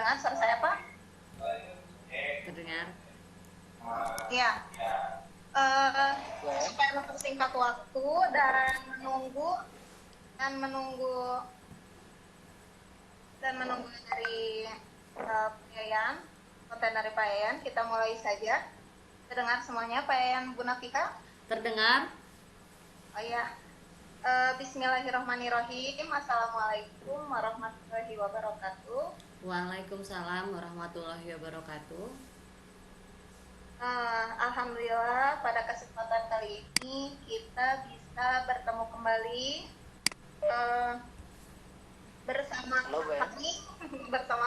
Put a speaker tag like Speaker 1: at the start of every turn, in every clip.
Speaker 1: Terdengar suara saya, Pak?
Speaker 2: Terdengar.
Speaker 1: Ya. Supaya mempersingkat waktu dan menunggu dari Payayan, konten dari Payayan, kita mulai saja. Terdengar semuanya, Payayan Bu Nafika?
Speaker 2: Terdengar.
Speaker 1: Oh ya. Bismillahirrahmanirrahim. Assalamualaikum warahmatullahi wabarakatuh.
Speaker 2: Waalaikumsalam warahmatullahi wabarakatuh.
Speaker 1: Alhamdulillah pada kesempatan kali ini kita bisa bertemu kembali bersama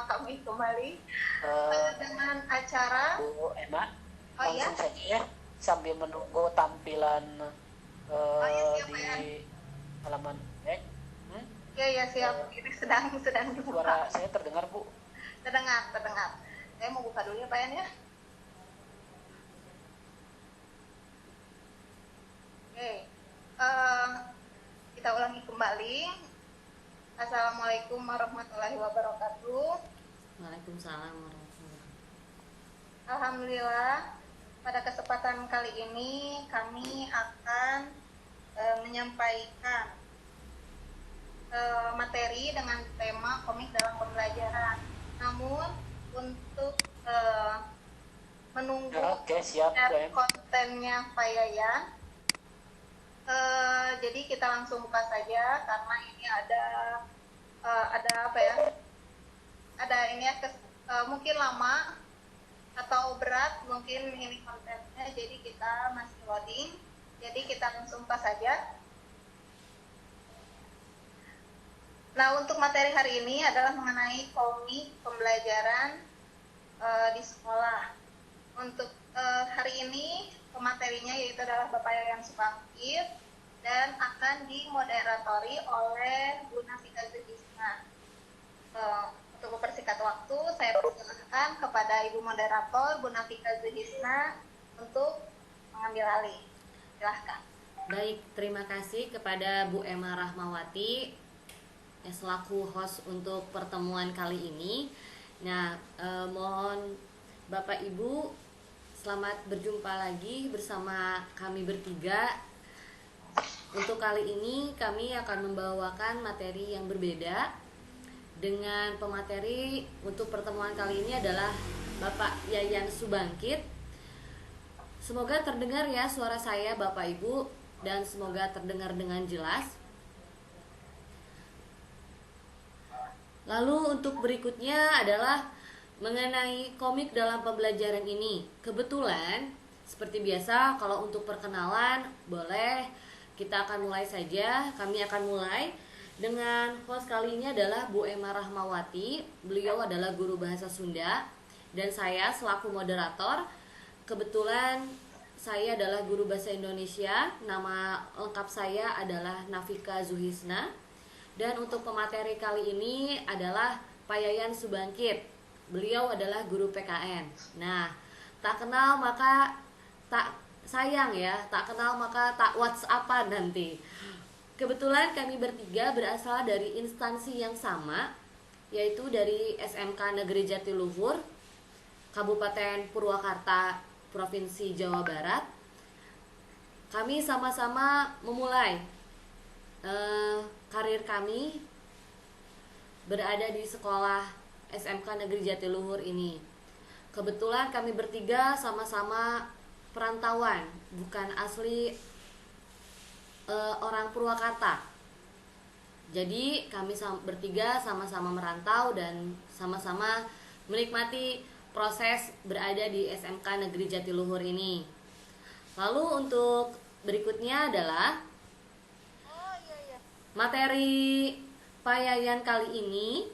Speaker 1: kami kembali dengan acara
Speaker 3: Bu Emma.
Speaker 1: Oh,
Speaker 3: Langsung
Speaker 1: ya?
Speaker 3: saja ya, sambil menunggu tampilan
Speaker 1: siap,
Speaker 3: di
Speaker 1: ya.
Speaker 3: halaman back.
Speaker 1: Ya siap. Ini sedang dibuka.
Speaker 3: Suara saya terdengar, Bu?
Speaker 1: Terdengar. Saya mau buka dulu ya, Pak Yan, ya. Oke. Kita ulangi kembali. Assalamualaikum warahmatullahi wabarakatuh.
Speaker 2: Waalaikumsalam warahmatullahi wabarakatuh.
Speaker 1: Alhamdulillah pada kesempatan kali ini kami akan menyampaikan materi dengan tema komik dalam pembelajaran. Namun untuk menunggu
Speaker 3: Oke, siap, Bu Em.
Speaker 1: kontennya Payayan, jadi kita langsung buka saja karena ini ada apa ya? Ada ini ya, mungkin lama atau berat mungkin ini kontennya, jadi kita masih loading. Jadi kita langsung buka saja. Nah, untuk materi hari ini adalah mengenai komik pembelajaran di sekolah. Untuk hari ini pematerinya yaitu adalah Bapak Yayan Subangkit dan akan dimoderatori oleh Bu Nafika Zuhisna. Untuk mempersingkat waktu, saya persilakan kepada Ibu Moderator Bu Nafika Zuhisna untuk mengambil alih. Silahkan.
Speaker 2: Baik, terima kasih kepada Bu Emma Rahmawati selaku host untuk pertemuan kali ini. Nah, mohon Bapak Ibu selamat berjumpa lagi bersama kami bertiga. Untuk kali ini kami akan membawakan materi yang berbeda. Dengan pemateri untuk pertemuan kali ini adalah Bapak Yayan Subangkit. Semoga terdengar ya suara saya Bapak Ibu, dan semoga terdengar dengan jelas. Lalu untuk berikutnya adalah mengenai komik dalam pembelajaran ini. Kebetulan seperti biasa kalau untuk perkenalan boleh kita akan mulai saja. Kami akan mulai dengan host kali ini adalah Bu Emma Rahmawati. Beliau adalah guru bahasa Sunda dan saya selaku moderator. Kebetulan saya adalah guru bahasa Indonesia. Nama lengkap saya adalah Nafika Zuhisna. Dan untuk pemateri kali ini adalah Pak Yayan Subangkit. Beliau adalah guru PKN. Nah, tak kenal maka tak sayang ya, tak kenal maka tak WhatsAppan nanti. Kebetulan kami bertiga berasal dari instansi yang sama, yaitu dari SMK Negeri Jatiluhur, Kabupaten Purwakarta, Provinsi Jawa Barat. Kami sama-sama memulai karir kami berada di sekolah SMK Negeri Jatiluhur ini. Kebetulan kami bertiga sama-sama perantauan, bukan asli orang Purwakarta. Jadi kami bertiga sama-sama merantau dan sama-sama menikmati proses berada di SMK Negeri Jatiluhur ini. Lalu untuk berikutnya adalah materi Pak Yayan kali ini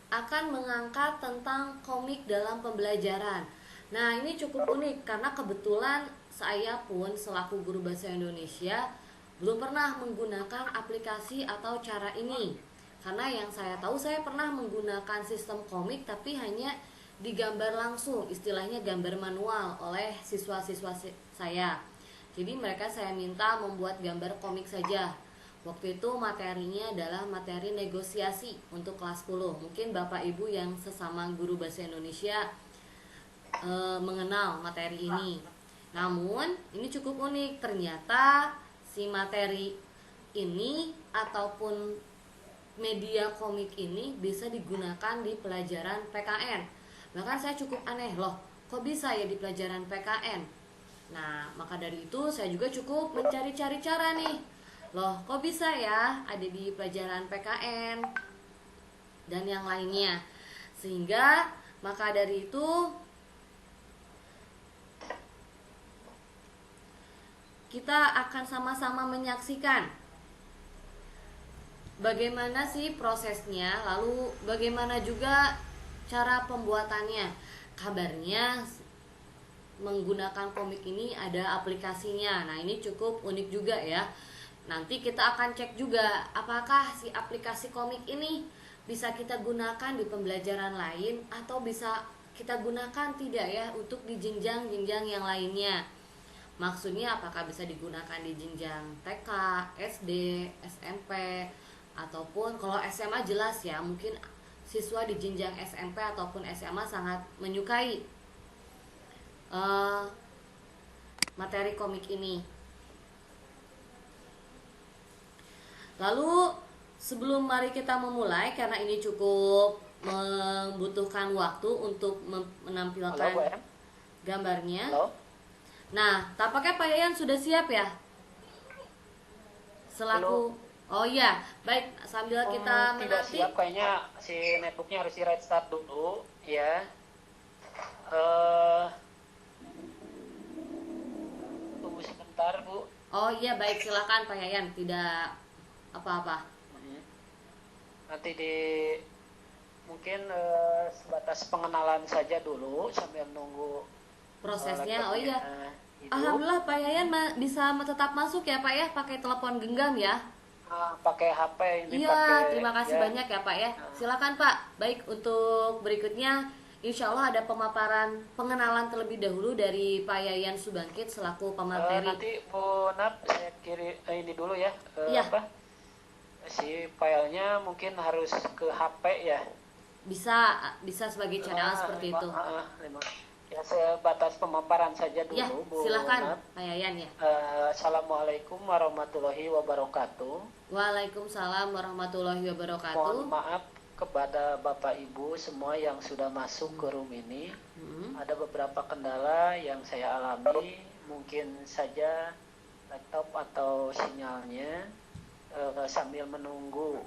Speaker 2: akan mengangkat tentang komik dalam pembelajaran. Nah, ini cukup unik karena kebetulan saya pun selaku guru bahasa Indonesia belum pernah menggunakan aplikasi atau cara ini. Karena yang saya tahu saya pernah menggunakan sistem komik tapi hanya digambar langsung, istilahnya gambar manual oleh siswa-siswa saya. Jadi mereka saya minta membuat gambar komik saja. Waktu itu materinya adalah materi negosiasi untuk kelas 10. Mungkin Bapak Ibu yang sesama guru bahasa Indonesia mengenal materi ini. Namun ini cukup unik, ternyata si materi ini ataupun media komik ini bisa digunakan di pelajaran PKN. Bahkan saya cukup aneh, loh kok bisa ya di pelajaran PKN. Nah maka dari itu saya juga cukup mencari-cari cara nih, loh kok bisa ya ada di pelajaran PKN dan yang lainnya. Sehingga maka dari itu kita akan sama-sama menyaksikan bagaimana sih prosesnya, lalu bagaimana juga cara pembuatannya. Kabarnya menggunakan komik ini ada aplikasinya. Nah ini cukup unik juga ya. Nanti kita akan cek juga apakah si aplikasi komik ini bisa kita gunakan di pembelajaran lain atau bisa kita gunakan tidak ya untuk di jenjang-jenjang yang lainnya. Maksudnya apakah bisa digunakan di jenjang TK, SD, SMP, ataupun kalau SMA jelas ya, mungkin siswa di jenjang SMP ataupun SMA sangat menyukai materi komik ini. Lalu sebelum mari kita memulai, karena ini cukup membutuhkan waktu untuk menampilkan
Speaker 3: Halo, Bu Em.
Speaker 2: gambarnya.
Speaker 3: Halo.
Speaker 2: Nah, tampaknya Pak Yayan sudah siap ya? Selaku Oh iya, baik, sambil kita
Speaker 3: Tidak
Speaker 2: menanti.
Speaker 3: siap, kayaknya si netbooknya harus di restart dulu ya. Tunggu sebentar, Bu.
Speaker 2: Oh iya, baik, silakan Pak Yayan, tidak apa-apa.
Speaker 3: Nanti mungkin sebatas pengenalan saja dulu sambil nunggu
Speaker 2: Prosesnya. Oh
Speaker 3: laptopnya
Speaker 2: iya.
Speaker 3: hidup.
Speaker 2: Alhamdulillah Pak Yayan bisa tetap masuk ya Pak ya, pakai telepon genggam ya.
Speaker 3: Pakai HP ini
Speaker 2: Iya,
Speaker 3: pakai
Speaker 2: terima kasih
Speaker 3: ya.
Speaker 2: banyak ya Pak ya. Silakan Pak. Baik, untuk berikutnya insya Allah ada pemaparan pengenalan terlebih dahulu dari Pak Yayan Subangkit selaku pemateri.
Speaker 3: Nanti Bu Nap saya kirim ini dulu ya.
Speaker 2: Iya.
Speaker 3: Si filenya mungkin harus ke HP ya.
Speaker 2: Bisa sebagai cadangan seperti itu.
Speaker 3: Ya, sebatas pemaparan saja dulu,
Speaker 2: Ya,
Speaker 3: Bu
Speaker 2: silakan
Speaker 3: Nap.
Speaker 2: Pak Yayan ya.
Speaker 3: Assalamualaikum warahmatullahi wabarakatuh.
Speaker 2: Waalaikumsalam warahmatullahi wabarakatuh.
Speaker 3: Mohon maaf kepada Bapak Ibu semua yang sudah masuk ke room ini. Ada beberapa kendala yang saya alami, mungkin saja laptop atau sinyalnya. Sambil menunggu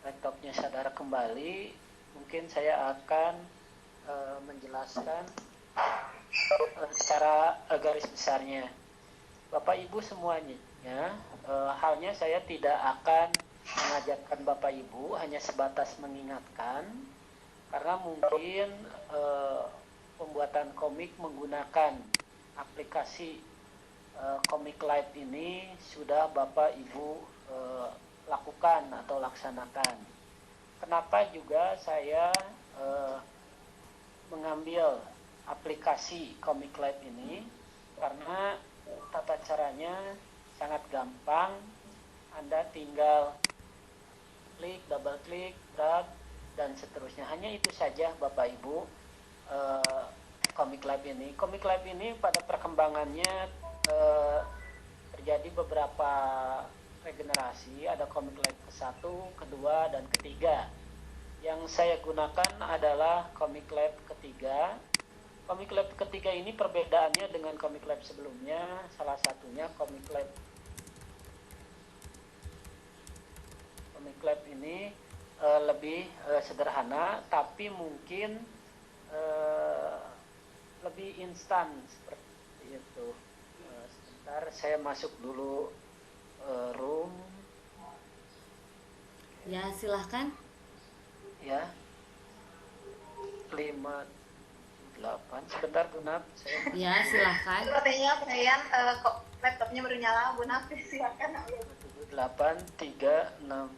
Speaker 3: laptopnya sadar kembali, mungkin saya akan menjelaskan secara garis besarnya. Bapak Ibu semuanya, halnya saya tidak akan mengajarkan Bapak Ibu, hanya sebatas mengingatkan, karena mungkin pembuatan komik menggunakan aplikasi Komik Live ini sudah Bapak Ibu lakukan atau laksanakan. Kenapa juga saya mengambil aplikasi Komik Live ini? Karena tata caranya sangat gampang. Anda tinggal klik, double klik, drag, dan seterusnya. Hanya itu saja Bapak Ibu. Komik Live ini. Komik Live ini pada perkembangannya terjadi beberapa regenerasi. Ada Komik Live ke-1, kedua, dan ketiga. Yang saya gunakan adalah Komik Live ketiga. Komik Live ketiga ini perbedaannya dengan Komik Live sebelumnya, salah satunya Komik Live ini lebih sederhana, tapi mungkin lebih instan seperti itu. Sebentar, saya masuk dulu room.
Speaker 2: Ya, silahkan.
Speaker 3: Ya, 58. Sebentar Bu Nap, saya
Speaker 2: Ya, silahkan.
Speaker 1: Sepertinya Pak Yayan kok laptopnya baru nyala, Bu Naf, silakan.
Speaker 3: 8, 3, 6.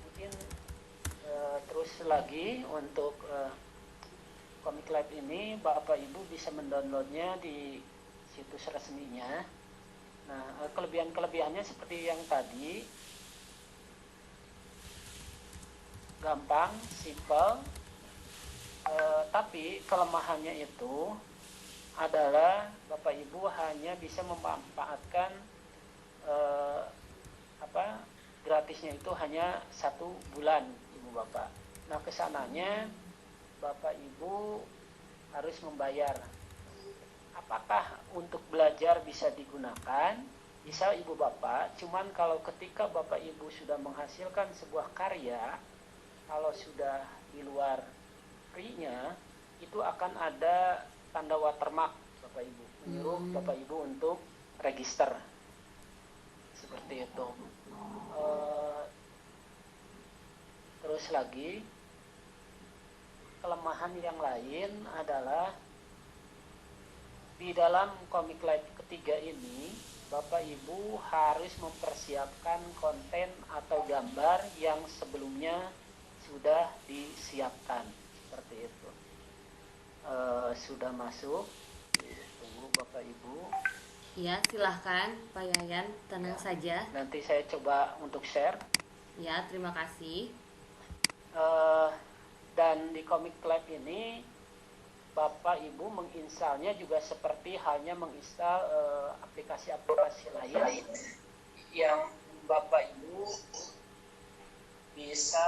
Speaker 3: Mungkin terus lagi untuk Comic Lab ini Bapak Ibu bisa mendownloadnya di situs resminya. Nah, kelebihan-kelebihannya seperti yang tadi, gampang, simple, tapi kelemahannya itu adalah Bapak Ibu hanya bisa memanfaatkan gratisnya itu hanya 1 bulan, Ibu Bapak. Nah, kesananya Bapak Ibu harus membayar. Apakah untuk belajar bisa digunakan? Bisa, Ibu Bapak, cuman kalau ketika Bapak Ibu sudah menghasilkan sebuah karya, kalau sudah di luar free-nya, itu akan ada tanda watermark Bapak Ibu, menyuruh Bapak Ibu untuk register. Seperti itu. Terus lagi, kelemahan yang lain adalah di dalam Comic Lab ketiga ini, Bapak Ibu harus mempersiapkan konten atau gambar yang sebelumnya sudah disiapkan. Seperti itu. Sudah masuk. Tunggu Bapak Ibu.
Speaker 2: Ya, silahkan Pak Yayan, tenang saja.
Speaker 3: Nanti saya coba untuk share.
Speaker 2: Ya, terima kasih.
Speaker 3: Dan di Comic Lab ini Bapak Ibu menginstalnya juga seperti halnya menginstal aplikasi-aplikasi lain yang Bapak Ibu bisa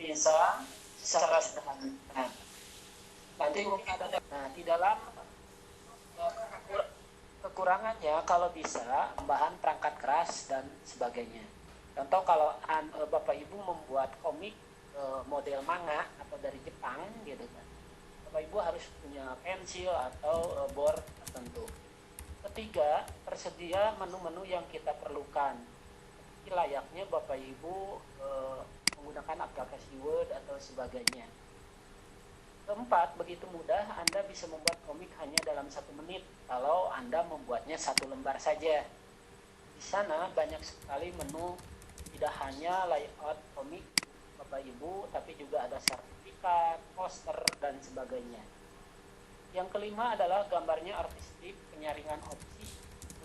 Speaker 3: bisa secara sederhana. Nanti mungkin ada. Nah, di dalam kekurangannya kalau bisa bahan perangkat keras dan sebagainya. Contoh kalau Bapak Ibu membuat komik model manga atau dari Jepang gitu kan, Bapak Ibu harus punya pensil atau board tertentu. Ketiga, tersedia menu-menu yang kita perlukan. Layaknya Bapak Ibu menggunakan aplikasi Word atau sebagainya. Keempat, begitu mudah Anda bisa membuat komik hanya dalam 1 menit kalau Anda membuatnya 1 lembar saja. Di sana banyak sekali menu, tidak hanya layout komik Bapak Ibu, tapi juga ada sertifikat, poster, dan sebagainya. Yang kelima adalah gambarnya artistik, penyaringan opsi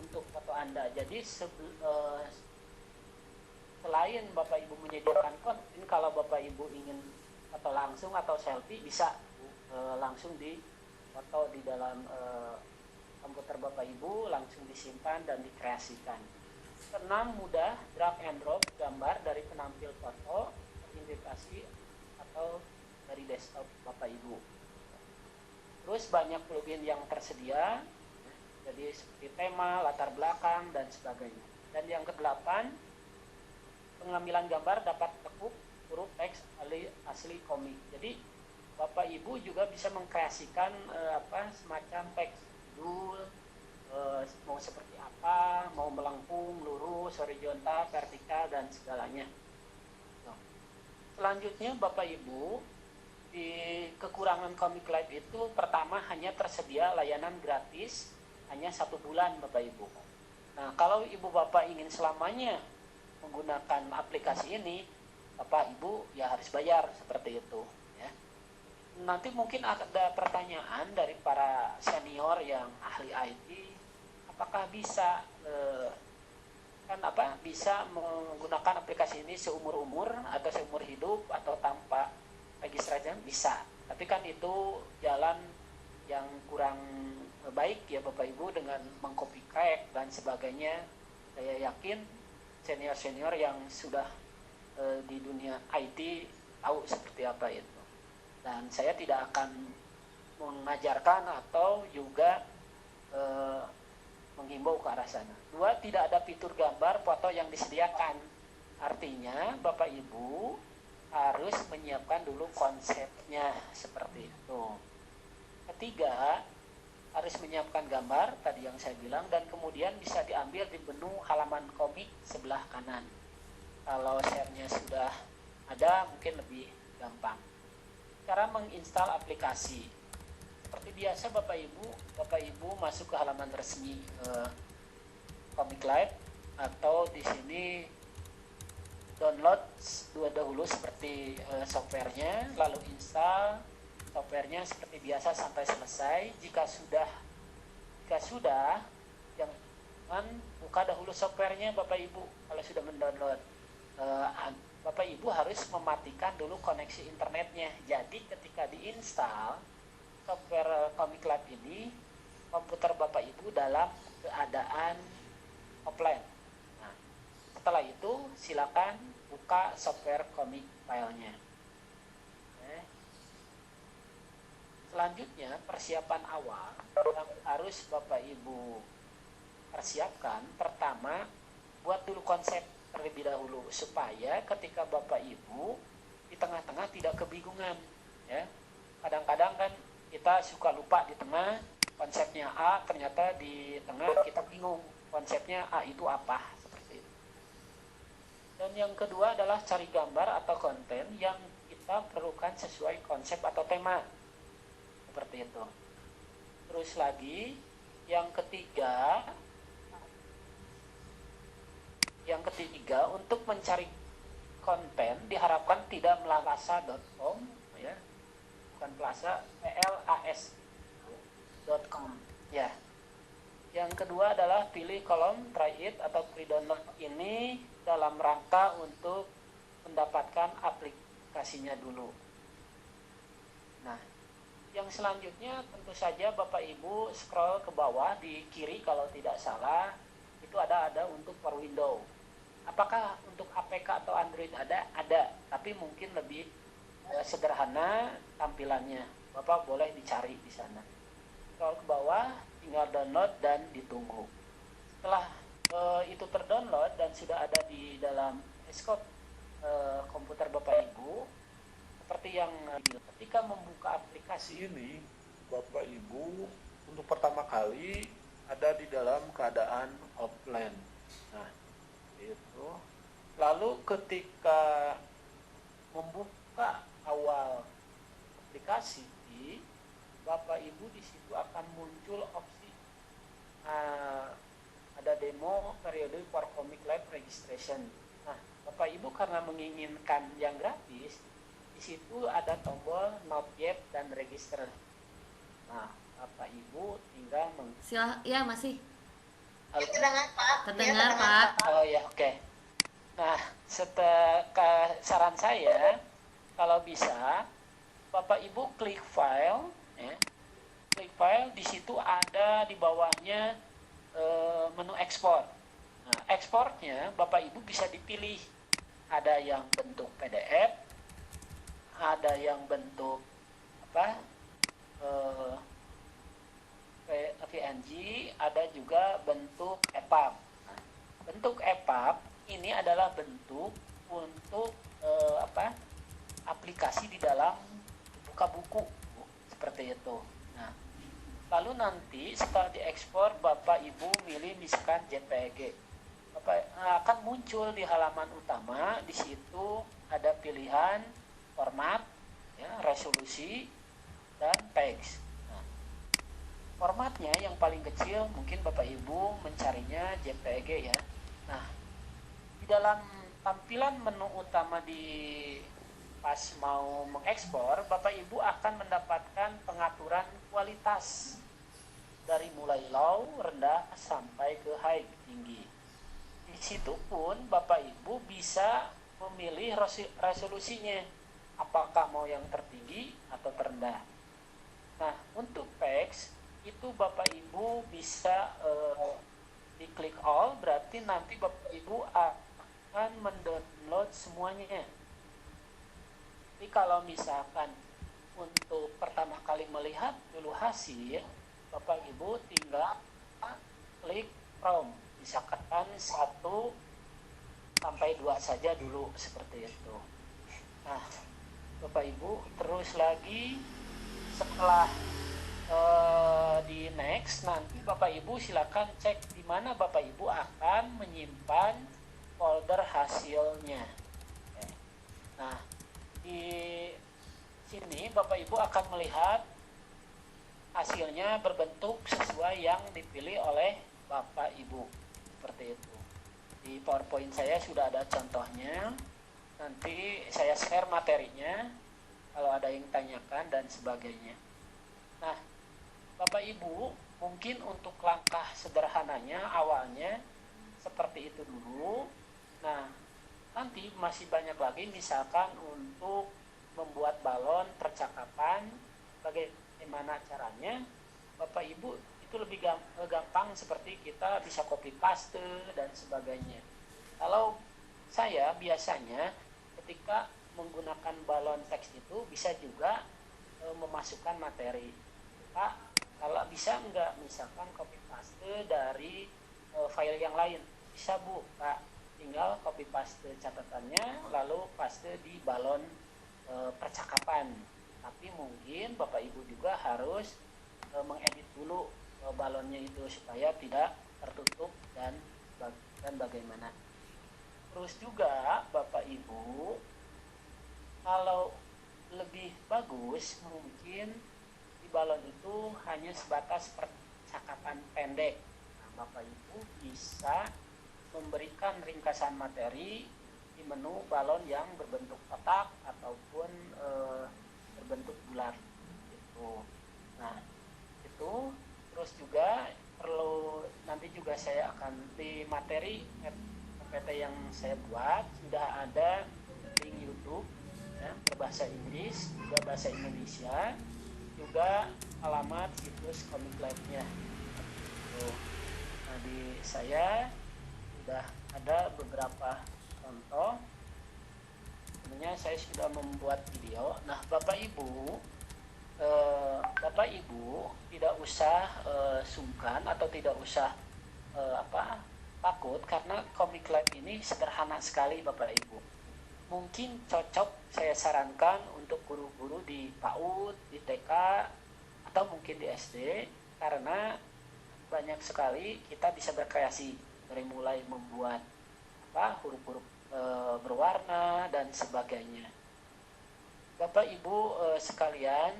Speaker 3: untuk foto Anda. Jadi selain Bapak Ibu menyediakan konten, kalau Bapak Ibu ingin foto langsung atau selfie, bisa langsung di foto di dalam komputer Bapak Ibu, langsung disimpan dan dikreasikan. Keenam, mudah drag and drop gambar dari penampil foto, terintegrasi atau dari desktop Bapak Ibu. Terus banyak plugin yang tersedia, jadi seperti tema, latar belakang, dan sebagainya. Dan yang kedelapan, pengambilan gambar dapat tekuk huruf teks asli komik. Jadi Bapak Ibu juga bisa mengkreasikan semacam teks judul, mau seperti apa, mau melengkung, lurus, horizontal, vertikal, dan segalanya. Selanjutnya Bapak Ibu, di kekurangan Comic Lab itu pertama hanya tersedia layanan gratis hanya 1 bulan Bapak Ibu. Nah, kalau Ibu Bapak ingin selamanya menggunakan aplikasi ini, Bapak Ibu ya harus bayar seperti itu ya. Nanti mungkin ada pertanyaan dari para senior yang ahli IT, apakah bisa bisa menggunakan aplikasi ini seumur-umur atau seumur hidup atau tanpa registrasi? Bisa, tapi kan itu jalan yang kurang baik ya Bapak Ibu dengan mengcopy crack dan sebagainya. Saya yakin senior-senior yang sudah di dunia IT tahu seperti apa itu. Dan saya tidak akan mengajarkan atau juga menghimbau ke arah sana. 2, tidak ada fitur gambar foto yang disediakan. Artinya Bapak Ibu harus menyiapkan dulu konsepnya seperti itu. Ketiga, harus menyiapkan gambar tadi yang saya bilang, dan kemudian bisa diambil di menu halaman komik sebelah kanan. Kalau share-nya sudah ada mungkin lebih gampang. Cara menginstal aplikasi seperti biasa Bapak Ibu masuk ke halaman resmi Comic Lab. atau di sini download dahulu seperti softwarenya, lalu install softwarenya seperti biasa sampai selesai. Jika sudah jangan buka dahulu softwarenya Bapak Ibu. Kalau sudah mendownload, Bapak Ibu harus mematikan dulu koneksi internetnya. Jadi ketika diinstal software Comic Lab ini, komputer Bapak Ibu dalam keadaan offline. Nah, setelah itu silakan buka software Comic filenya. Selanjutnya, persiapan awal yang harus Bapak Ibu persiapkan, pertama buat dulu konsep terlebih dahulu supaya ketika Bapak Ibu di tengah-tengah tidak kebingungan, ya. Kadang-kadang kan kita suka lupa di tengah konsepnya A, ternyata di tengah kita bingung konsepnya A itu apa, seperti itu. Dan yang kedua adalah cari gambar atau konten yang kita perlukan sesuai konsep atau tema, seperti itu. Terus lagi yang ketiga untuk mencari konten diharapkan tidak melalasa.com, ya, bukan plaza, plas.com, ya. Yang kedua adalah pilih kolom try it atau pre-download ini dalam rangka untuk mendapatkan aplikasinya dulu. Nah, yang selanjutnya tentu saja Bapak Ibu scroll ke bawah di kiri kalau tidak salah, itu ada untuk per window. Apakah untuk APK atau Android ada? Ada, tapi mungkin lebih sederhana tampilannya. Bapak boleh dicari di sana. Scroll ke bawah, tinggal download dan ditunggu. Setelah itu terdownload dan sudah ada di dalam desktop komputer Bapak Ibu, seperti yang ketika membuka aplikasi
Speaker 4: ini, Bapak Ibu untuk pertama kali ada di dalam keadaan offline. Nah, itu. Lalu ketika membuka awal aplikasi, Bapak Ibu di situ akan muncul opsi ada demo periode for Comic Lab registration. Nah, Bapak Ibu karena menginginkan yang gratis, di situ ada tombol not yet dan register. Nah, Bapak Ibu tinggal
Speaker 2: Ya, masih
Speaker 1: Terdengar Pak.
Speaker 2: terdengar, Pak.
Speaker 3: Oh ya, oke. Nah, saran saya kalau bisa Bapak Ibu klik file, ya. Klik file, di situ ada di bawahnya menu ekspor. Nah, ekspornya Bapak Ibu bisa dipilih. Ada yang bentuk PDF, ada yang bentuk PNG, ada juga bentuk EPUB. Nah, bentuk EPUB ini adalah bentuk untuk aplikasi di dalam buka buku, seperti itu. Nah, lalu nanti setelah diekspor Bapak Ibu milih misalkan JPG, akan muncul di halaman utama. Di situ ada pilihan format, ya, resolusi dan teks. Nah, formatnya yang paling kecil mungkin Bapak Ibu mencarinya JPG, ya. Nah, di dalam tampilan menu utama pas mau mengekspor, Bapak Ibu akan mendapatkan pengaturan kualitas dari mulai low, rendah sampai ke high, tinggi. Di situ pun Bapak Ibu bisa memilih resolusinya, apakah mau yang tertinggi atau terendah. Nah, untuk teks itu Bapak Ibu bisa diklik all, berarti nanti Bapak Ibu akan mendownload semuanya. Jadi kalau misalkan untuk pertama kali melihat dulu hasil, Bapak Ibu tinggal klik from, misalkan 1 sampai 2 saja dulu, seperti itu. Nah, Bapak Ibu terus lagi setelah di next, nanti Bapak Ibu silakan cek di mana Bapak Ibu akan menyimpan folder hasilnya. Nah, di sini Bapak Ibu akan melihat hasilnya berbentuk sesuai yang dipilih oleh Bapak Ibu, seperti itu. Di PowerPoint saya sudah ada contohnya. Nanti saya share materinya kalau ada yang tanyakan dan sebagainya. Nah, Bapak Ibu, mungkin untuk langkah sederhananya awalnya seperti itu dulu. Nah, nanti masih banyak lagi misalkan untuk membuat balon percakapan, bagaimana caranya. Bapak Ibu, itu lebih gampang seperti kita bisa copy paste dan sebagainya. Kalau saya biasanya ketika menggunakan balon teks itu bisa juga memasukkan materi. Pak, kalau bisa enggak misalkan copy paste dari file yang lain, bisa Bu, Kak, tinggal copy paste catatannya lalu paste di balon percakapan. Tapi mungkin Bapak Ibu juga harus mengedit dulu balonnya itu supaya tidak tertutup dan bagaimana. Terus juga Bapak Ibu, kalau lebih bagus mungkin di balon itu hanya sebatas percakapan pendek. Nah, Bapak Ibu bisa memberikan ringkasan materi di menu balon yang berbentuk kotak ataupun berbentuk bulat gitu. Nah, itu terus juga perlu nanti juga saya akan di materi PPT yang saya buat sudah ada link YouTube ya, berbahasa Inggris juga bahasa Indonesia, juga alamat situs Comic Lab-nya. Nah, di saya sudah ada beberapa contoh. Sebenarnya saya sudah membuat video. Nah, Bapak Ibu tidak usah sungkan atau tidak usah takut, karena Comic Lab ini sederhana sekali Bapak Ibu. Mungkin cocok saya sarankan untuk guru-guru di PAUD, di TK, atau mungkin di SD, karena banyak sekali kita bisa berkreasi dari mulai membuat huruf-huruf berwarna dan sebagainya. Bapak Ibu sekalian,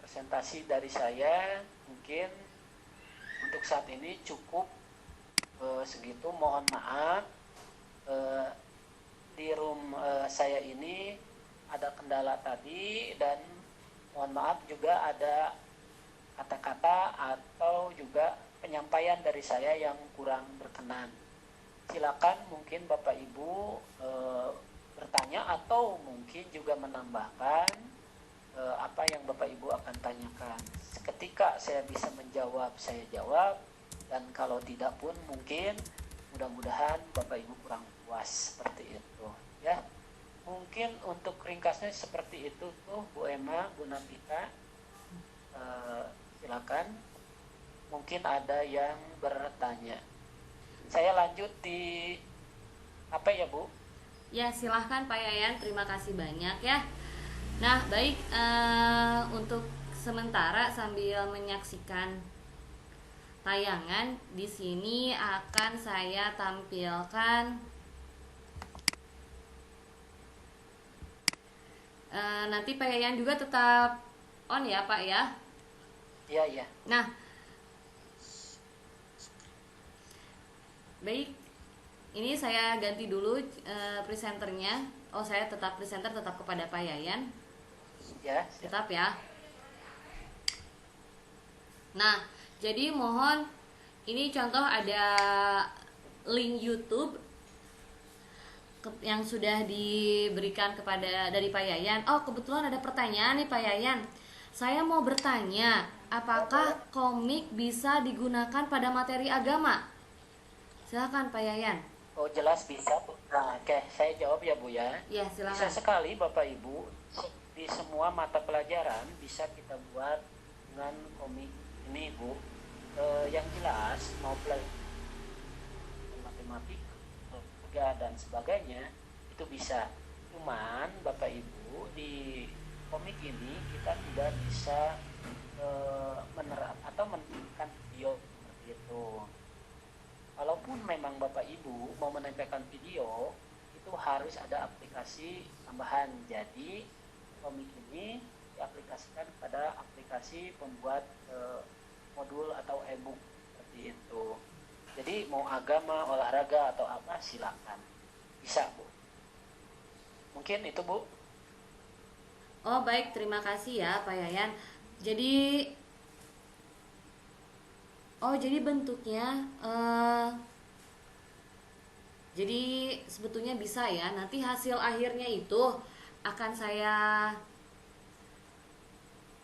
Speaker 3: presentasi dari saya mungkin untuk saat ini cukup segitu. Mohon maaf di room saya ini ada kendala tadi, dan mohon maaf juga ada kata-kata atau juga penyampaian dari saya yang kurang berkenan. Silakan mungkin Bapak Ibu bertanya atau mungkin juga menambahkan apa yang Bapak Ibu akan tanyakan. Seketika saya bisa menjawab, saya jawab, dan kalau tidak pun mungkin mudah-mudahan Bapak Ibu kurang puas seperti itu ya. Mungkin untuk ringkasnya seperti itu tuh Bu Emma, Bu Nafika, silakan. Mungkin ada yang bertanya. Saya lanjut di apa ya Bu?
Speaker 2: Ya, silahkan Pak Yayan, terima kasih banyak ya. Nah, baik, untuk sementara sambil menyaksikan tayangan di sini akan saya tampilkan nanti Pak Yayan juga tetap on ya Pak ya.
Speaker 3: Iya, iya.
Speaker 2: Nah, baik, ini saya ganti dulu presenternya. Oh, saya tetap presenter, tetap kepada Pak Yayan.
Speaker 3: Ya,
Speaker 2: Tetap ya. Nah, jadi mohon, ini contoh ada link YouTube yang sudah diberikan kepada dari Pak Yayan. Oh, kebetulan ada pertanyaan nih Pak Yayan. Saya mau bertanya, apakah komik bisa digunakan pada materi agama? Silakan Pak Yayan.
Speaker 3: Oh, jelas bisa Bu. Nah, oke, saya jawab ya Bu ya.
Speaker 2: Ya,
Speaker 3: Bisa
Speaker 2: silakan.
Speaker 3: sekali Bapak Ibu, di semua mata pelajaran bisa kita buat dengan komik ini Bu. Yang jelas mau pelajaran matematika dan sebagainya itu bisa. Cuman Bapak Ibu, di komik ini kita tidak bisa menerap atau menempelkan video seperti itu. Walaupun memang Bapak Ibu mau menempelkan video, itu harus ada aplikasi tambahan. Jadi komik ini diaplikasikan pada aplikasi pembuat modul atau e-book seperti itu. Jadi mau agama, olahraga atau apa silakan, bisa Bu. Mungkin itu Bu.
Speaker 2: Oh baik, terima kasih ya Pak Yayan. Jadi jadi bentuknya jadi sebetulnya bisa ya. Nanti hasil akhirnya itu akan saya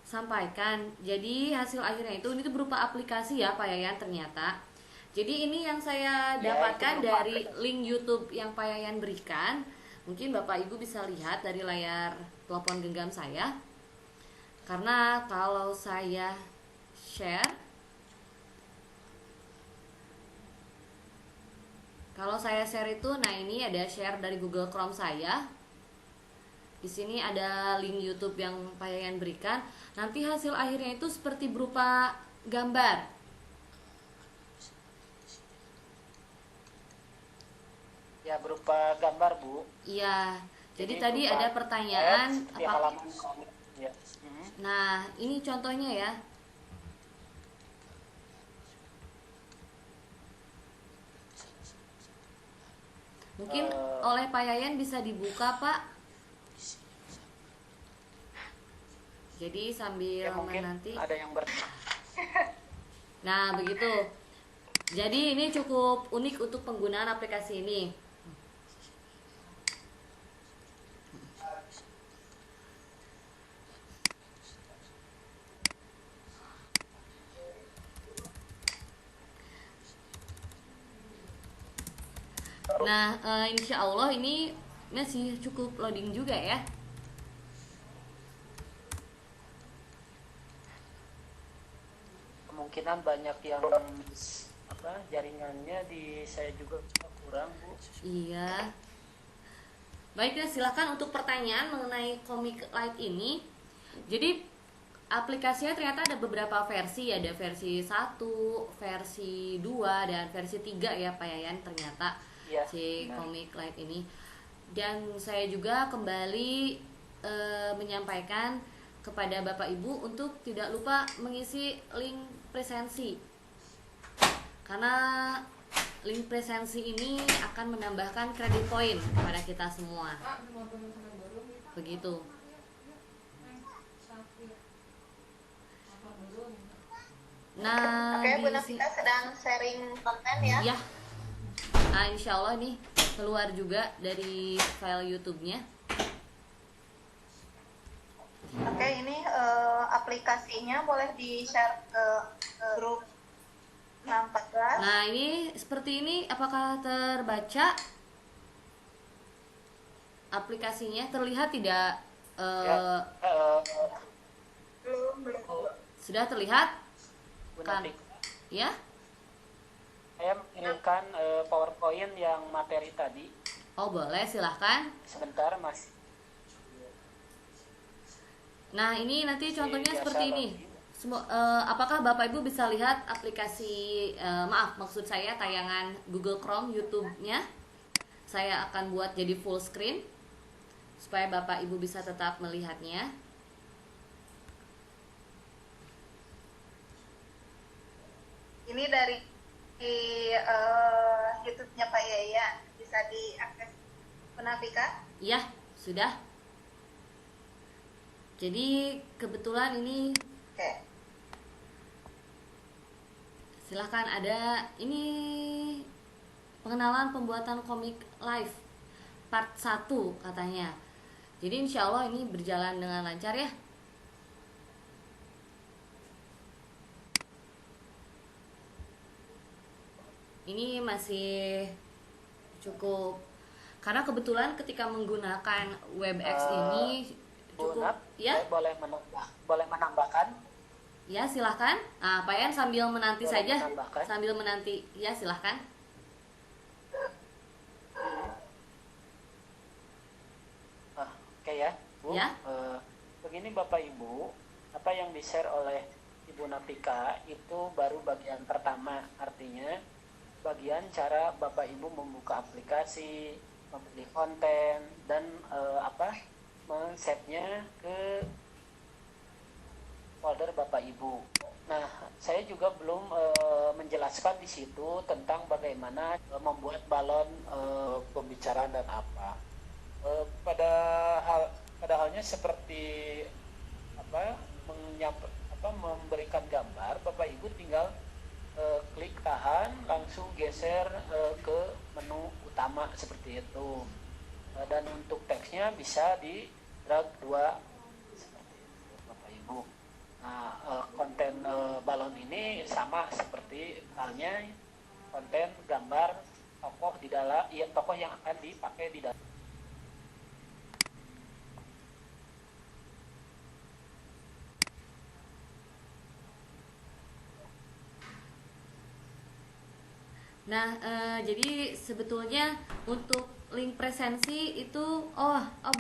Speaker 2: sampaikan. Jadi hasil akhirnya itu ini tuh berupa aplikasi ya Pak Yayan ternyata. Jadi ini yang saya
Speaker 3: Ya,
Speaker 2: dapatkan
Speaker 3: itu berupa
Speaker 2: dari
Speaker 3: aplikasi.
Speaker 2: link YouTube yang Pak Yayan berikan. Mungkin Bapak Ibu bisa lihat dari layar telepon genggam saya. Karena kalau saya share, itu, nah ini ada share dari Google Chrome saya. Di sini ada link YouTube yang Pak Yayan berikan. Nanti hasil akhirnya itu seperti berupa gambar.
Speaker 3: Ya berupa gambar Bu.
Speaker 2: Iya. Jadi
Speaker 3: Jadi
Speaker 2: tadi
Speaker 3: berupa
Speaker 2: ada pertanyaan
Speaker 3: seperti
Speaker 2: apa?
Speaker 3: halaman komik. Ya.
Speaker 2: Nah, ini contohnya ya. Mungkin oleh Pak Yayan bisa dibuka, Pak. Jadi sambil
Speaker 3: Ya mungkin
Speaker 2: menanti.
Speaker 3: ada yang
Speaker 2: Nah, begitu. Jadi ini cukup unik untuk penggunaan aplikasi ini. Nah, insya Allah ini masih cukup loading juga ya.
Speaker 3: kemungkinan banyak yang jaringannya di saya juga kurang Bu.
Speaker 2: Iya. Baiklah, silakan untuk pertanyaan mengenai Comic Light ini. Jadi aplikasinya ternyata ada beberapa versi, ada versi 1, versi 2 dan versi 3 ya Pak Yayan ternyata
Speaker 3: Ya,
Speaker 2: si
Speaker 3: benar.
Speaker 2: Comic Light ini. Dan saya juga kembali menyampaikan kepada Bapak Ibu untuk tidak lupa mengisi link presensi. Karena link presensi ini akan menambahkan kredit poin kepada kita semua. Begitu. Nah,
Speaker 1: Oke, Bu
Speaker 2: di
Speaker 1: Nafika sedang sharing konten ya.
Speaker 2: ya. Nah, insya Allah nih keluar juga dari file YouTube-nya.
Speaker 1: Oke, ini aplikasinya boleh di-share ke grup 614.
Speaker 2: Nah, ini seperti ini, apakah terbaca aplikasinya? Terlihat tidak?
Speaker 3: Ya,
Speaker 1: Belum.
Speaker 2: Sudah terlihat?
Speaker 3: Bu
Speaker 2: Kan.
Speaker 3: Nafik,
Speaker 2: Ya?
Speaker 3: saya mengirimkan PowerPoint yang materi tadi.
Speaker 2: Oh, boleh, silahkan.
Speaker 3: Sebentar Mas.
Speaker 2: Nah, ini nanti contohnya
Speaker 3: Biasa
Speaker 2: seperti ini.
Speaker 3: lagi.
Speaker 2: Apakah Bapak Ibu bisa lihat aplikasi, maksud saya tayangan Google Chrome YouTube-nya? Saya akan buat jadi full screen supaya Bapak Ibu bisa tetap melihatnya.
Speaker 1: Ini dari YouTube-nya Pak Yayan, bisa diakses Bu Nafika.
Speaker 2: Ya, sudah. Jadi kebetulan ini
Speaker 1: Oke.
Speaker 2: silahkan, ada ini pengenalan pembuatan komik live part 1 katanya. Jadi insya Allah ini berjalan dengan lancar ya. Ini masih cukup, karena kebetulan ketika menggunakan WebEx ini
Speaker 3: Bu
Speaker 2: cukup
Speaker 3: Naf,
Speaker 2: ya.
Speaker 3: saya boleh menambahkan.
Speaker 2: Ya, silahkan. Nah, Pak Yan sambil menanti
Speaker 3: Boleh
Speaker 2: saja.
Speaker 3: menambahkan?
Speaker 2: Sambil menanti. Ya, silahkan.
Speaker 3: Oke ya, Bu.
Speaker 2: Ya.
Speaker 3: Begini Bapak Ibu, apa yang di-share oleh Ibu Nafika itu baru bagian pertama, artinya bagian cara Bapak Ibu membuka aplikasi, memilih konten dan men-setnya ke folder Bapak Ibu. Nah, saya juga belum menjelaskan di situ tentang bagaimana membuat balon pembicaraan dan apa. Pada hal pada halnya seperti apa memberikan gambar, Bapak Ibu tinggal klik tahan, langsung geser ke menu utama seperti itu. Dan untuk teksnya bisa di drag dua seperti itu, Bapak Ibu. Nah, konten balon ini sama seperti halnya konten gambar tokoh di dalam, ya tokoh yang akan dipakai di dalam.
Speaker 2: Nah, jadi sebetulnya untuk link presensi itu,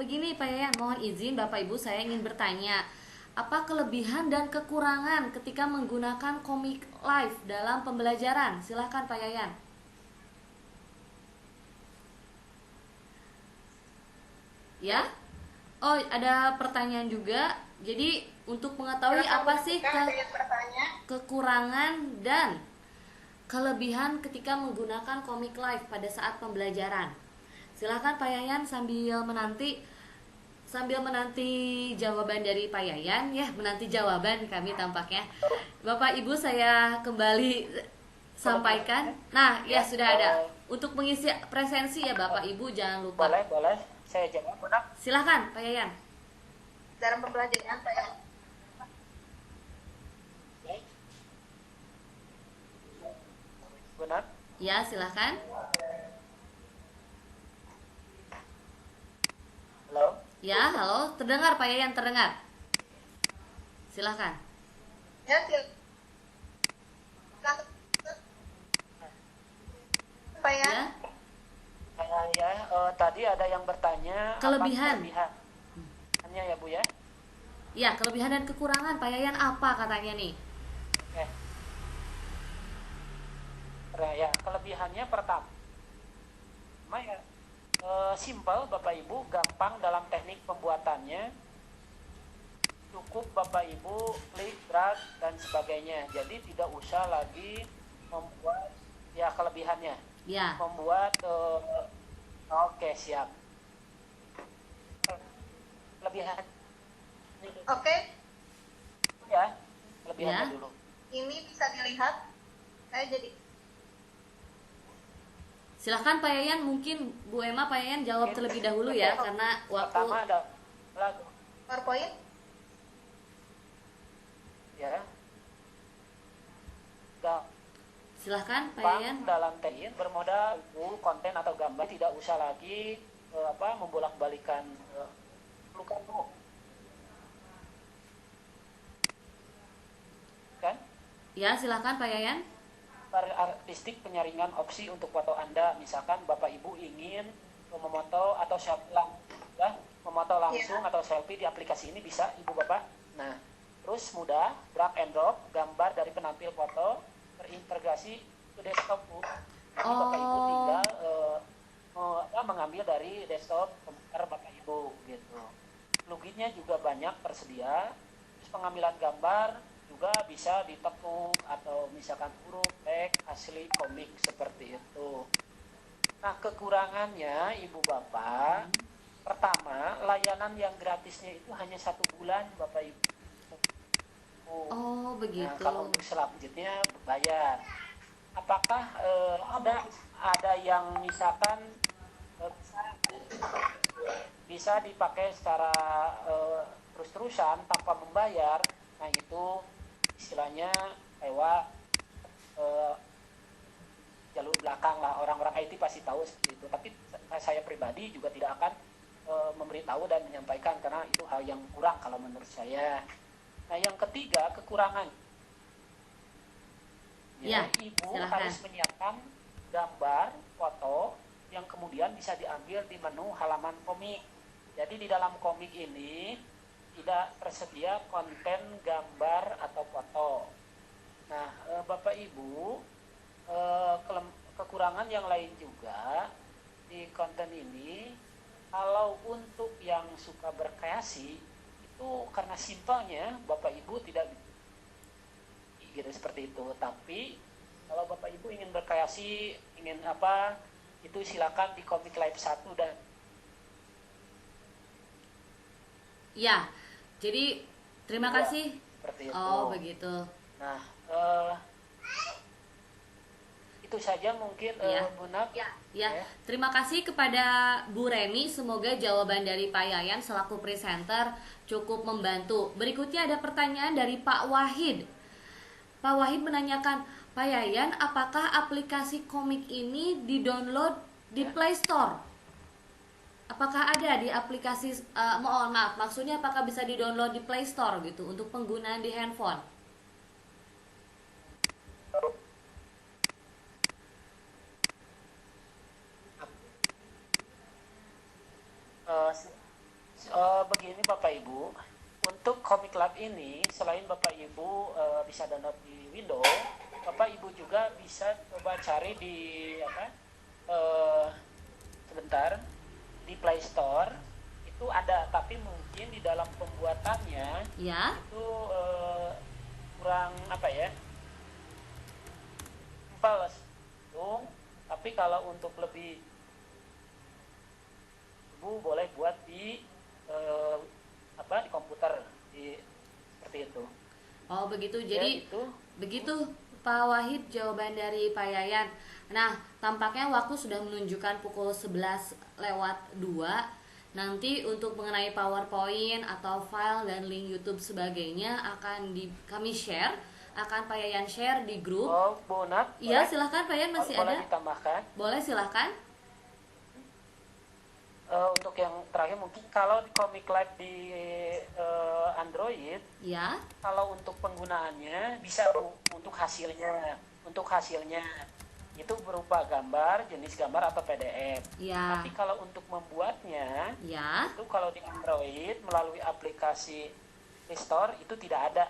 Speaker 2: begini Pak Yayan, mohon izin Bapak Ibu, saya ingin bertanya, apa kelebihan dan kekurangan ketika menggunakan Komik Live dalam pembelajaran? Silahkan Pak Yayan. Ya, ada pertanyaan juga. Jadi untuk mengetahui apa sih kekurangan dan kelebihan ketika menggunakan Komik Live pada saat pembelajaran. Silahkan Pak Yayan sambil menanti jawaban dari Pak Yayan ya, menanti jawaban kami tampaknya. Bapak Ibu saya kembali sampaikan. Nah, ya sudah ada. Untuk mengisi presensi ya Bapak Ibu jangan lupa.
Speaker 3: Boleh. Saya jawab, benar.
Speaker 2: Silahkan Pak Yayan.
Speaker 1: Dalam pembelajaran Pak Yayan.
Speaker 3: Benar?
Speaker 2: Ya, silahkan.
Speaker 3: Halo?
Speaker 2: Ya, halo. Terdengar Pak Yayan, terdengar. Silahkan.
Speaker 1: Ya, silakan. Pak Yayan.
Speaker 3: Ya, tadi ada yang bertanya
Speaker 2: Kelebihan.
Speaker 3: Kelebihannya ya Bu ya?
Speaker 2: Ya, kelebihan dan kekurangan Pak Yayan apa katanya nih?
Speaker 3: Ya, kelebihannya pertama ya simpel Bapak Ibu, gampang dalam teknik pembuatannya, cukup Bapak Ibu klik, drag dan sebagainya, jadi tidak usah lagi membuat ya kelebihannya
Speaker 2: Ya.
Speaker 3: membuat oke siap kelebihan
Speaker 1: Oke,
Speaker 3: ya kelebihannya
Speaker 2: Ya.
Speaker 3: dulu.
Speaker 1: ini bisa dilihat. Saya jadi
Speaker 2: Silahkan Pak Yayan, mungkin Bu Emma Pak Yayan jawab terlebih dahulu ya, karena
Speaker 3: Pertama
Speaker 2: waktu.
Speaker 3: ada lagu
Speaker 1: PowerPoint.
Speaker 3: ya
Speaker 2: Silahkan Pak
Speaker 3: gampang
Speaker 2: Yayan.
Speaker 3: dalam teknik bermodal konten atau gambar, tidak usah lagi membolak-balikan luka Bu kan.
Speaker 2: Ya, silahkan Pak Yayan.
Speaker 3: Artistik penyaringan opsi untuk foto Anda, misalkan Bapak Ibu ingin memoto atau memoto langsung atau selfie di aplikasi ini bisa Ibu Bapak. Nah, terus mudah drag and drop gambar dari penampil foto terintegrasi ke desktop Bu. Jadi Bapak Ibu tinggal mengambil dari desktop komputer Bapak Ibu gitu. Pluginnya juga banyak tersedia. Terus pengambilan gambar juga bisa ditepuk atau misalkan huruf, teks, asli, komik seperti itu. Nah, kekurangannya Ibu Bapak, pertama layanan yang gratisnya itu hanya 1 bulan Bapak Ibu.
Speaker 2: Oh, begitu.
Speaker 3: Nah, kalau untuk selanjutnya bayar. Apakah ada yang misalkan bisa dipakai secara terus-terusan tanpa membayar? Nah, itu istilahnya lewat jalur belakang lah, orang-orang IT pasti tahu seperti itu. Tapi saya pribadi juga tidak akan memberitahu dan menyampaikan karena itu hal yang kurang kalau menurut saya. Nah, yang ketiga kekurangan.
Speaker 2: Ya,
Speaker 3: Ibu
Speaker 2: silakan.
Speaker 3: harus menyiapkan gambar, foto yang kemudian bisa diambil di menu halaman komik. Jadi di dalam komik ini tidak tersedia konten gambar atau foto. Nah, Bapak Ibu, kekurangan yang lain juga di konten ini, kalau untuk yang suka berkreasi itu karena simpelnya Bapak Ibu tidak gitu seperti itu. Tapi kalau Bapak Ibu ingin berkreasi, ingin apa, itu silakan di Comic Live 1 dan
Speaker 2: Ya, jadi terima
Speaker 3: dua,
Speaker 2: kasih.
Speaker 3: seperti itu.
Speaker 2: Oh, begitu.
Speaker 3: Nah, itu saja mungkin
Speaker 2: Iya.
Speaker 3: Bu Nat.
Speaker 2: Ya, terima kasih kepada Bu Reni. Semoga jawaban dari Pak Yayan selaku presenter cukup membantu. Berikutnya ada pertanyaan dari Pak Wahid. Pak Wahid menanyakan, Pak Yayan, apakah aplikasi komik ini di-download di Play Store? Apakah ada di aplikasi, mohon maaf, maksudnya apakah bisa di-download di Play Store gitu untuk penggunaan di handphone?
Speaker 3: Begini Bapak Ibu, untuk Comic Lab ini selain Bapak Ibu bisa download di Windows, Bapak Ibu juga bisa coba cari di sebentar di Play Store itu ada, tapi mungkin di dalam pembuatannya
Speaker 2: Ya.
Speaker 3: itu kurang simpel, tapi kalau untuk lebih Ibu boleh buat di di komputer seperti itu.
Speaker 2: Oh, begitu.
Speaker 3: Ya,
Speaker 2: Jadi
Speaker 3: itu.
Speaker 2: begitu Pak Wahid jawaban dari Pak Yayan. Nah, tampaknya waktu sudah menunjukkan pukul 11:02. Nanti untuk mengenai PowerPoint atau file dan link YouTube sebagainya akan kami share, akan Pak Yayan share di grup.
Speaker 3: Oh, Bu Nat.
Speaker 2: Iya, silahkan Pak Yayan, masih
Speaker 3: boleh
Speaker 2: ada?
Speaker 3: ditambahkan.
Speaker 2: Boleh, silahkan.
Speaker 3: Untuk yang terakhir mungkin kalau di Comic Live di Android,
Speaker 2: Ya.
Speaker 3: kalau untuk penggunaannya bisa untuk hasilnya itu berupa gambar, jenis gambar atau PDF.
Speaker 2: Ya.
Speaker 3: Tapi kalau untuk membuatnya,
Speaker 2: Ya.
Speaker 3: itu kalau di Android melalui aplikasi Play Store itu tidak ada.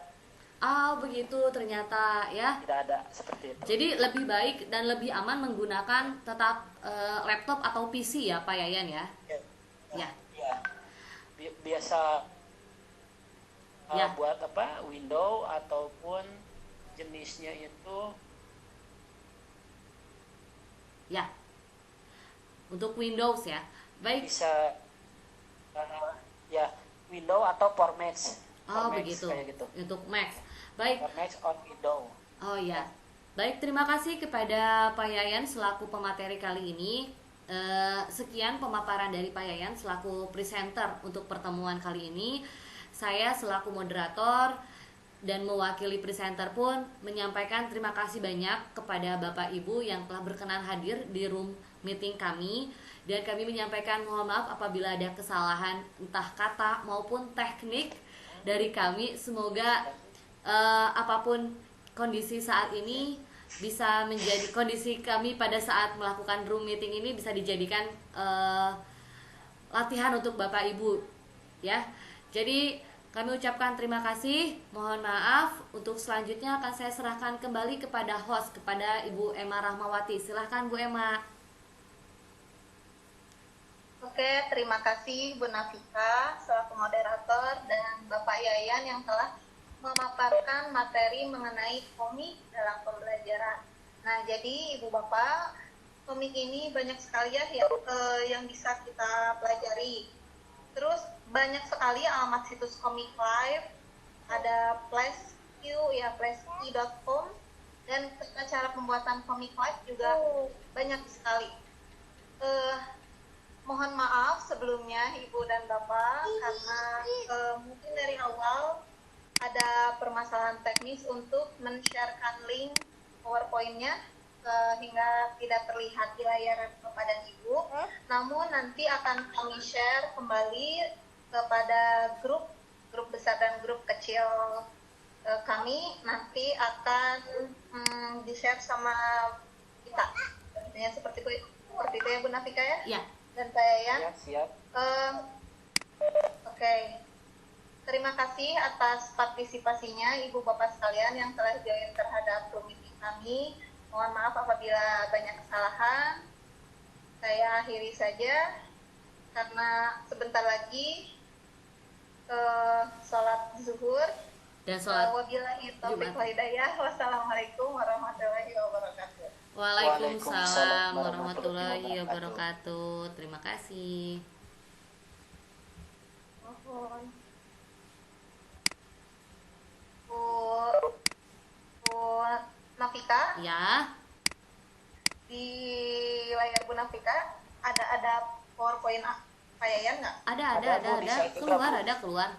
Speaker 2: Oh, begitu ternyata ya.
Speaker 3: Tidak ada seperti itu.
Speaker 2: Jadi lebih baik dan lebih aman menggunakan tetap laptop atau PC ya Pak Yayan ya. Ya.
Speaker 3: Ya. Biasa
Speaker 2: Ya.
Speaker 3: buat Windows ataupun jenisnya itu
Speaker 2: Ya. Untuk Windows ya. Baik.
Speaker 3: bisa Windows atau Formax.
Speaker 2: Oh,
Speaker 3: Formax,
Speaker 2: begitu.
Speaker 3: kayak gitu.
Speaker 2: Untuk Max. Baik.
Speaker 3: Formax on Windows.
Speaker 2: Oh ya. Baik, terima kasih kepada Pak Yayan selaku pemateri kali ini. Sekian pemaparan dari Pak Yayan selaku presenter untuk pertemuan kali ini. Saya selaku moderator dan mewakili presenter pun menyampaikan terima kasih banyak kepada Bapak Ibu yang telah berkenan hadir di room meeting kami, dan kami menyampaikan mohon maaf apabila ada kesalahan entah kata maupun teknik dari kami. Semoga apapun kondisi saat ini bisa menjadi kondisi kami pada saat melakukan room meeting ini bisa dijadikan latihan untuk Bapak Ibu ya. Jadi kami ucapkan terima kasih, mohon maaf. Untuk selanjutnya akan saya serahkan kembali kepada host, kepada Ibu Emma Rahmawati. Silahkan Bu Emma.
Speaker 1: Oke, terima kasih Bu Nafika selaku moderator dan Bapak Yayan yang telah memaparkan materi mengenai komik dalam pembelajaran. Nah, jadi Ibu Bapak, komik ini banyak sekali ya yang bisa kita pelajari. Terus banyak sekali alamat situs Comic Live, ada flashq.com, dan cara pembuatan Comic Live juga banyak sekali. Mohon maaf sebelumnya Ibu dan Bapak karena mungkin dari awal ada permasalahan teknis untuk men-sharekan link PowerPoint-nya hingga tidak terlihat di layar Bapak dan Ibu. Namun nanti akan kami share kembali kepada grup besar dan grup kecil kami, nanti akan di-share sama kita. Artinya seperti itu ya Bu Nafika ya?
Speaker 2: Ya.
Speaker 1: Dan Pak Yayan?
Speaker 3: Ya, siap.
Speaker 1: Oke. Terima kasih atas partisipasinya Ibu Bapak sekalian yang telah join terhadap room meeting kami. Mohon maaf apabila banyak kesalahan. Saya akhiri saja karena sebentar lagi sholat zuhur
Speaker 2: Dan sholat
Speaker 1: Wabillahi taufiq
Speaker 2: Jumat.
Speaker 1: wal hidayah. Wassalamualaikum warahmatullahi wabarakatuh.
Speaker 2: Waalaikumsalam warahmatullahi wabarakatuh. Terima kasih.
Speaker 1: Mohon. Bu Nafika,
Speaker 2: Ya,
Speaker 1: di layar Bu Nafika ada PowerPoint Pak Yayan nggak?
Speaker 2: ada
Speaker 3: Ada, Bu, bisa ikut
Speaker 2: keluar,
Speaker 3: gabung.
Speaker 2: ada keluar.